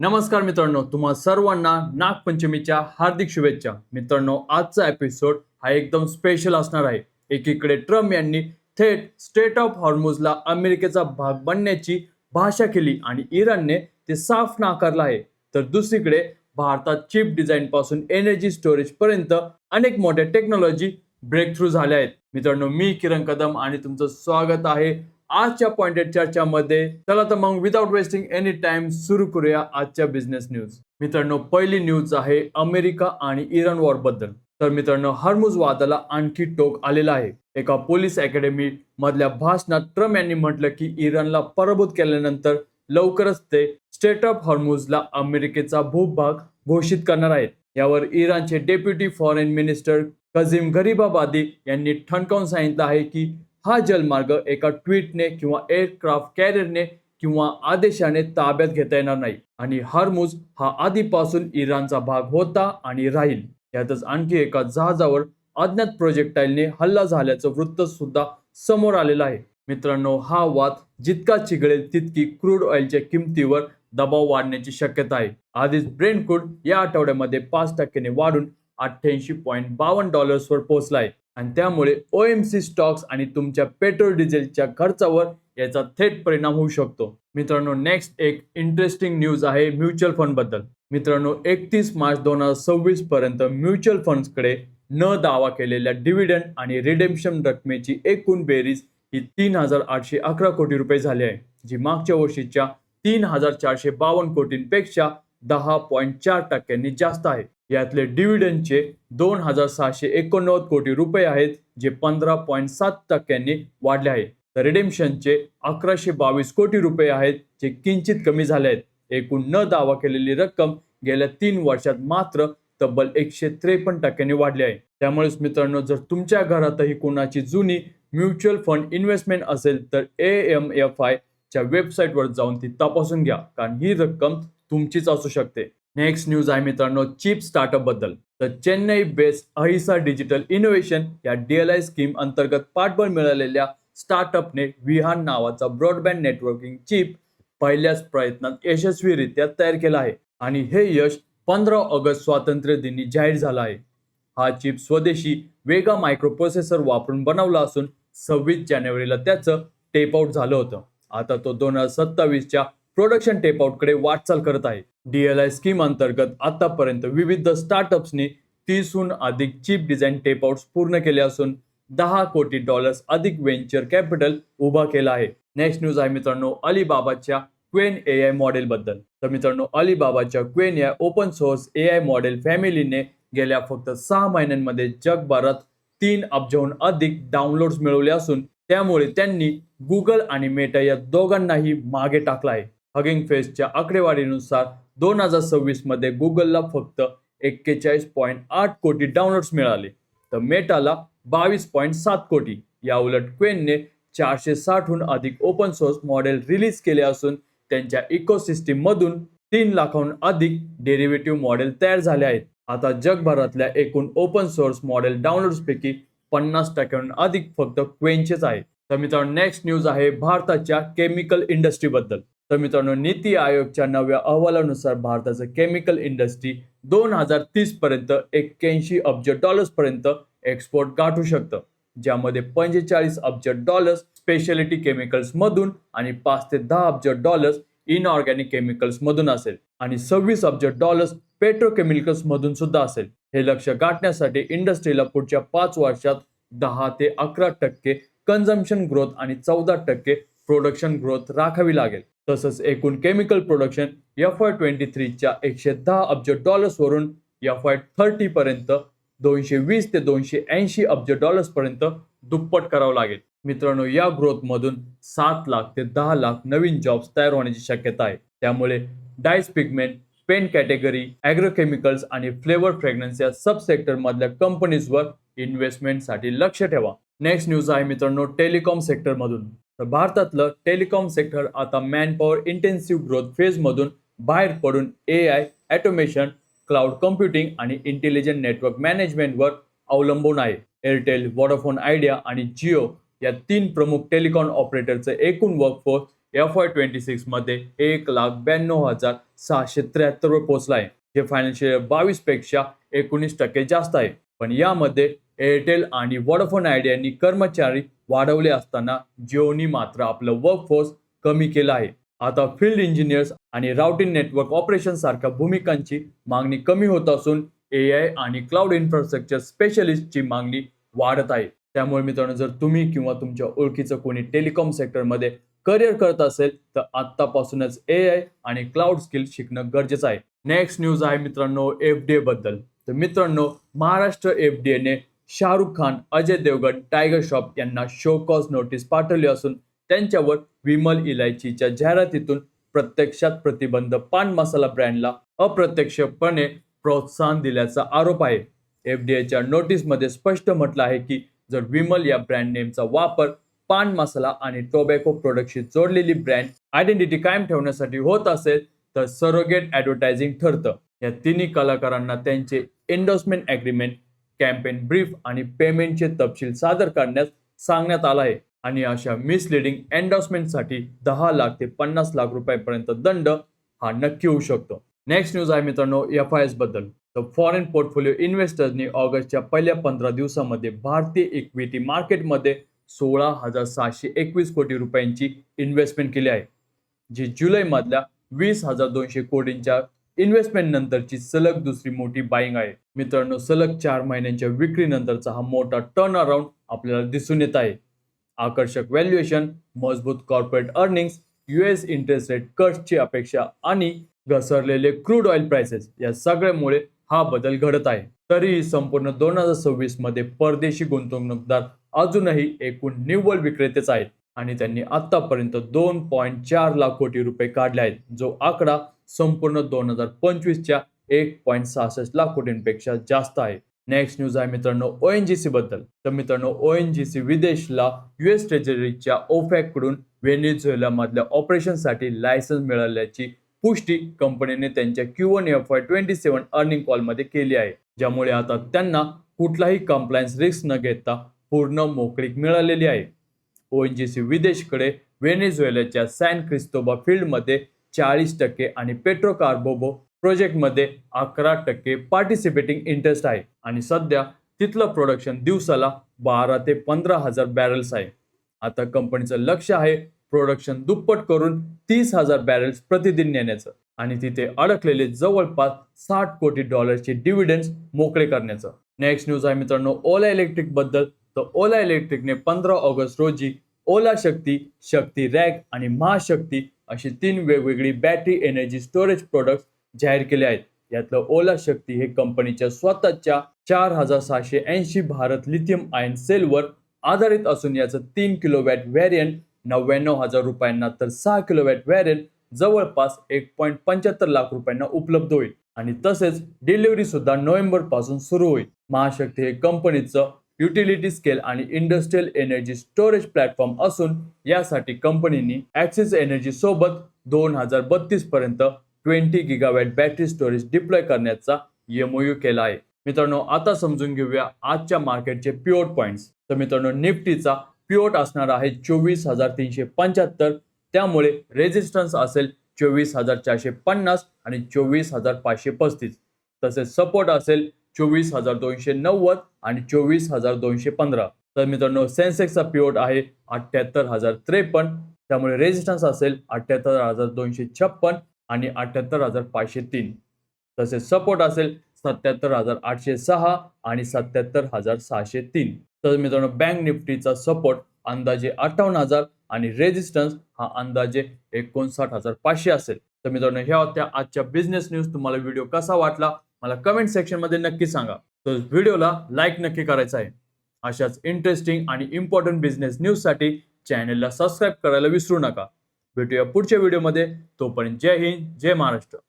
नमस्कार मित्रांनो, तुम्हा सर्वांना नागपंचमीच्या हार्दिक शुभेच्छा. मित्रांनो, आजचा एपिसोड हा एकदम स्पेशल असणार आहे. एकीकडे ट्रम्प यांनी थेट स्टेट ऑफ हॉर्मुझला अमेरिकेचा भाग बनण्याची भाषा केली आणि इराणने ते साफ नाकारलं आहे. तर दुसरीकडे भारतात चिप डिझाईन पासून एनर्जी स्टोरेज पर्यंत अनेक मोठ्या टेक्नॉलॉजी ब्रेक थ्रू झाल्या आहेत. मित्रांनो, मी किरण कदम आणि तुमचं स्वागत आहे आजच्या पॉइंटेड चर्चामध्ये. चला तर मग विदाउट वेस्टिंग एनी टाइम सुरू करूया आजच्या बिझनेस न्यूज. मित्रांनो, पहिली न्यूज आहे अमेरिका आणि इराण वॉर बद्दल. तर मित्रांनो, हॉर्मुझ वादाला आणखी टोक आलेलं आहे. एका पोलीस अकॅडमी मधल्या भाषणात ट्रम्प यांनी म्हटलं की इराणला पराभूत केल्यानंतर लवकरच ते स्टेट ऑफ हॉर्मुझला अमेरिकेचा भूभाग घोषित करणार आहेत. यावर इराणचे डेप्युटी फॉरेन मिनिस्टर कझिम गरिबाबादी यांनी ठणकावून सांगितलं आहे की हा जलमार्ग एका ट्विटने किंवा एअरक्राफ्ट कॅरियरने किंवा आदेशाने ताब्यात घेता येणार नाही आणि हॉर्मुझ हा आधीपासून इराणचा भाग होता आणि राहील. यातच आणखी एका जहाजावर अज्ञात प्रोजेक्टाईलने हल्ला झाल्याचं वृत्त सुद्धा समोर आलेलं आहे. मित्रांनो, हा वाद जितका चिघळेल तितकी क्रूड ऑइलच्या किमतीवर दबाव वाढण्याची शक्यता आहे. आधीच ब्रेंट क्रूड या आठवड्यामध्ये 5% वाढून $88.52 वर पोहोचला आहे आणि त्यामुळे OMC स्टॉक्स आणि तुमच्या पेट्रोल डिझेलच्या खर्चावर याचा थेट परिणाम होऊ शकतो. मित्रांनो, नेक्स्ट एक इंटरेस्टिंग न्यूज आहे म्युच्युअल फंड बद्दल. मित्रांनो, 31 मार्च 2026 पर्यंत म्युच्युअल फंड्सकडे न दावा केलेल्या डिव्हिडंड आणि रिडेम्पशन रकमेची एकूण बेरीज ही 3,811 कोटी रुपये झाली आहे, जी मागच्या वर्षीच्या 3,452 कोटींपेक्षा 10.4% जास्त आहे. यातले डिव्हिडंडचे 2,689 कोटी रुपये आहेत, जे 15.7% वाढले आहेत. तर रिडेम्पशनचे 1,122 कोटी रुपये आहेत, जे किंचित कमी झाले आहेत. एकूण न दावा केलेली रक्कम गेल्या 3 वर्षात मात्र तब्बल 153% वाढली आहे. त्यामुळेच मित्रांनो, जर तुमच्या घरातही कोणाची जुनी म्युच्युअल फंड इन्व्हेस्टमेंट असेल तर AMFI च्या वेबसाईटवर जाऊन ती तपासून घ्या, कारण ही रक्कम तुमचीच असू शकते. नेक्स्ट न्यूज आहे मित्रांनो चिप स्टार्टअप बद्दल. तर चेन्नई बेस्ड अहिसा डिजिटल इनोव्हेशन या DLI स्कीम अंतर्गत पाठबळ मिळालेल्या स्टार्टअपने विहान नावाचा ब्रॉडबँड नेटवर्किंग चिप पहिल्याच प्रयत्नात यशस्वीरित्या तयार केला आहे आणि हे यश 15 ऑगस्ट स्वातंत्र्य दिनी जाहीर झाला आहे. हा चिप स्वदेशी वेगा मायक्रो प्रोसेसर वापरून बनवला असून 26 जानेवारीला त्याचं टेप आउट झालं होतं. आता तो 2027च्या प्रोडक्शन टेप आउटकडे वाटचाल करत आहे. DLI स्कीम अंतर्गत आतापर्यंत विविध स्टार्टअप्सनी 30हून अधिक चिप डिझाईन टेप आउट्स पूर्ण केले असून $10 कोटी अधिक व्हेंचर कॅपिटल उभा केला आहे. नेक्स्ट न्यूज आहे मित्रांनो अलिबाबाच्या क्वेन AI मॉडेल बद्दल. तर मित्रांनो, अलिबाबाच्या क्वेन या ओपन सोर्स AI मॉडेल फॅमिलीने गेल्या फक्त 6 महिन्यांमध्ये जगभरात 3 अब्जाहून अधिक डाउनलोड्स मिळवले असून त्यामुळे त्यांनी गुगल आणि मेटा या दोघांनाही मागे टाकला आहे. हगिंग फेसच्या आकडेवारीनुसार 2026 मध्ये गुगलला फक्त 41.8 कोटी डाउनलोड्स मिळाले, तर मेटाला 22.7 कोटी. या उलट क्वेनने 460हून अधिक ओपन सोर्स मॉडेल रिलीज केले असून त्यांच्या इकोसिस्टीम मधून 3 लाखाहून अधिक डेरिव्हेटिव्ह मॉडेल तयार झाले आहेत. आता जगभरातल्या एकूण ओपन सोर्स मॉडेल डाउनलोड्स पैकी 50%हून अधिक फक्त क्वेनचेच आहे. तर मित्रांनो, नेक्स्ट न्यूज आहे भारताच्या केमिकल इंडस्ट्री बद्दल. तर मित्रांनो, नीती आयोगच्या नव्या अहवालानुसार भारताचं केमिकल इंडस्ट्री 2030 पर्यंत $81 अब्ज पर्यंत एक्सपोर्ट गाठू शकतं, ज्यामध्ये $45 अब्ज स्पेशालिटी केमिकल्स मधून आणि $5 ते 10 अब्ज इनऑर्गॅनिक केमिकल्स मधून असेल आणि $26 अब्ज पेट्रोकेमिकल्स मधून सुद्धा असेल. हे लक्ष्य गाठण्यासाठी इंडस्ट्रीला पुढच्या 5 वर्षात 10 ते 11% कन्झम्पशन ग्रोथ आणि 14% प्रोडक्शन ग्रोथ राखावी लागेल. तसंच एकूण केमिकल प्रोडक्शन FY23च्या $110 अब्ज वरून FY30 पर्यंत 220 ते 280 अब्ज पर्यंत दुप्पट करावं लागेल. मित्रांनो, या ग्रोथ मधून 7 लाख ते 10 लाख नवीन जॉब्स तयार होण्याची शक्यता आहे. त्यामुळे डायस पिगमेंट, पेंट कॅटेगरी, ॲग्रोकेमिकल्स आणि फ्लेवर फ्रेग्रन्स या सब सेक्टर मधल्या कंपनीजवर इन्व्हेस्टमेंटसाठी लक्ष ठेवा. नेक्स्ट न्यूज आहे मित्रांनो टेलिकॉम सेक्टर मधून. तर भारतातलं टेलिकॉम सेक्टर आता मॅनपॉवर इंटेन्सिव्ह ग्रोथ फेज मधून बाहेर पडून AI, ऑटोमेशन, क्लाउड कम्प्युटिंग आणि इंटेलिजंट नेटवर्क मॅनेजमेंटवर अवलंबून आहे. एअरटेल, व्होडाफोन आयडिया आणि जिओ या 3 प्रमुख टेलिकॉम ऑपरेटरचे एकूण वर्कफोर्स FY26 मध्ये 1,92,673 वर पोहोचला आहे, जे फायनान्शियल 22 पेक्षा 19% जास्त आहे. पण यामध्ये एअरटेल आणि वोडाफोन आयडियानी कर्मचारी वाढवले असताना जिओनी मात्र आपलं वर्कफोर्स कमी केलं आहे. आता फील्ड इंजिनियर्स आणि राउटिंग नेटवर्क ऑपरेशन सारख्या भूमिकांची मागणी कमी होत असून AI आणि क्लाउड इन्फ्रास्ट्रक्चर स्पेशलिस्टची मागणी वाढत आहे. त्यामुळे मित्रांनो, जर तुम्ही किंवा तुमच्या ओळखीचं कोणी टेलिकॉम सेक्टरमध्ये करिअर करत असेल तर आत्तापासूनच AI आणि क्लाउड स्किल शिकणं गरजेचं आहे. नेक्स्ट न्यूज आहे मित्रांनो FDA बद्दल. तर मित्रांनो, महाराष्ट्र FDAने शाहरुख खान, अजय देवगण, टायगर श्रॉफ यांना शो कॉज नोटीस पाठवली असून त्यांच्यावर विमल इलायचीच्या जाहिरातीतून प्रत्यक्षात प्रतिबंध पान मसाला ब्रँडला अप्रत्यक्षपणे प्रोत्साहन दिल्याचा आरोप आहे. FDAच्या नोटीसमध्ये स्पष्ट म्हटलं आहे की जर विमल या ब्रँड नेमचा वापर पान मसाला आणि टोबॅको प्रोडक्टशी जोडलेली ब्रँड आयडेंटिटी कायम ठेवण्यासाठी होत असेल तर सरोगेट ॲडव्हर्टायझिंग ठरतं. या तिन्ही कलाकारांना त्यांचे एंडोर्समेंट ॲग्रीमेंट, कॅम्पेन ब्रीफ आणि पेमेंटचे तपशील सादर करण्यास सांगण्यात आलं आहे आणि अशा मिसलिडिंग एंडोर्समेंटसाठी 10 लाख ते 50 लाख रुपयांपर्यंत दंड हा नक्की होऊ शकतो. नेक्स्ट न्यूज आहे मित्रांनो FIS बद्दल. तर फॉरेन पोर्टफोलिओ इन्व्हेस्टर्सनी ऑगस्टच्या पहिल्या 15 दिवसामध्ये भारतीय इक्विटी मार्केटमध्ये 16,721 कोटी रुपयांची इन्व्हेस्टमेंट केली आहे, जी जुलैमधल्या 20,200 कोटींच्या इन्व्हेस्टमेंट नंतरची सलग दुसरी मोठी बाईंग आहे. मित्रांनो, सलग 4 महिन्यांच्या विक्रीनंतरचा हा मोठा टर्न अराउंड आपल्याला दिसून येत आहे. आकर्षक व्हॅल्युएशन, मजबूत corporate earnings, US interest rate कट्सची अपेक्षा आणि घसरलेले क्रूड ऑइल प्राइसेस या सगळ्यामुळे हा बदल घडत आहे. तरीही संपूर्ण 2026 मध्ये परदेशी गुंतवणूकदार अजूनही एकूण निव्वळ विक्रेतेच आहेत आणि त्यांनी आतापर्यंत 2.4 लाख कोटी रुपये काढले आहेत, जो आकडा संपूर्ण 2025च्या 1.66 लाख कोटींपेक्षा जास्त आहे. नेक्स्ट न्यूज आहे मित्रांनो ONGC बद्दल. तर मित्रांनो, ONGC विदेशला US ट्रेजरीच्या OFAC कडून व्हेनेझुएला मधल्या ऑपरेशनसाठी लायसन्स मिळाल्याची पुष्टी कंपनीने त्यांच्या Q1 FY27 अर्निंग कॉलमध्ये केली आहे, ज्यामुळे आता त्यांना कुठलाही कंप्लायन्स रिस्क न घेता पूर्ण मोकळीक मिळालेली आहे. ONGC विदेशकडे व्हेनेझुएलाच्या सॅन क्रिस्तोबा फील्डमध्ये 40% आणि पेट्रोकार्बोबो प्रोजेक्टमध्ये 11% पार्टिसिपेटिंग इंटरेस्ट आहे आणि सध्या तिथलं प्रोडक्शन दिवसाला 12 ते 15 हजार बॅरल्स आहे. आता कंपनीचं लक्ष आहे प्रोडक्शन दुप्पट करून 30,000 बॅरल्स प्रतिदिन नेण्याचं आणि तिथे अडकलेले जवळपास $60 कोटी डिव्हिडंड्स मोकळे करण्याचं. नेक्स्ट न्यूज आहे मित्रांनो ओला इलेक्ट्रिक बद्दल. तर ओला इलेक्ट्रिकने 15 ऑगस्ट रोजी ओला शक्ती, शक्ती रॅग आणि महाशक्ती अशी 3 वेगवेगळी बॅटरी एनर्जी स्टोरेज प्रोडक्ट्स जाहीर केले आहेत. यातलं ओला शक्ती हे कंपनीच्या स्वतःच्या 4,680 भारत लिथियम आयन सेलवर आधारित असून याचं 3 किलोवॅट व्हॅरियंट 99,000 रुपयांना तर 6 किलोवॅट व्हॅरियंट जवळपास 1.75 लाख रुपयांना उपलब्ध होईल आणि तसेच डिलिव्हरी सुद्धा नोव्हेंबर पासून सुरू होईल. महाशक्ती हे कंपनीचं युटिलिटी स्केल आणि इंडस्ट्रियल एनर्जी स्टोरेज प्लॅटफॉर्म असून यासाठी कंपनीने ॲक्सिस एनर्जी सोबत 2032 पर्यंत 20 गिगावॅट बॅटरी स्टोरेज डिप्लॉय करण्याचा MOU केला आहे. मित्रांनो, आता समजून घेऊया आजच्या मार्केटचे पिवट पॉइंट्स. तर मित्रांनो, निफ्टीचा पिवट असणार आहे 24,375, त्यामुळे रेजिस्टन्स असेल 24,450 आणि 24,535. तसेच सपोर्ट असेल 24,290 आणि 24,215. तर मित्रांनो, सेन्सेक्सचा पिवट आहे 78,053, त्यामुळे रेजिस्टन्स असेल 78,256 आणि 78,503. तसेच सपोर्ट असेल 77,806 आणि 77,603. तर मित्रांनो, बँक निफ्टीचा सपोर्ट अंदाजे 58,000 आणि रेजिस्टन्स हा अंदाजे 59,500 असेल. तर मित्रांनो, ह्या होत्या आजच्या बिझनेस न्यूज. तुम्हाला व्हिडिओ कसा वाटला मला कमेंट सेक्शन मध्ये नक्की सांगा. तर व्हिडिओला लाईक नक्की करायचा आहे. अशाच इंटरेस्टिंग आणि इम्पॉर्टंट बिझनेस न्यूजसाठी चॅनलला सबस्क्राईब करायला विसरू नका. भेटूया पुढच्या व्हिडिओमध्ये. तोपर्यंत जय हिंद, जय महाराष्ट्र.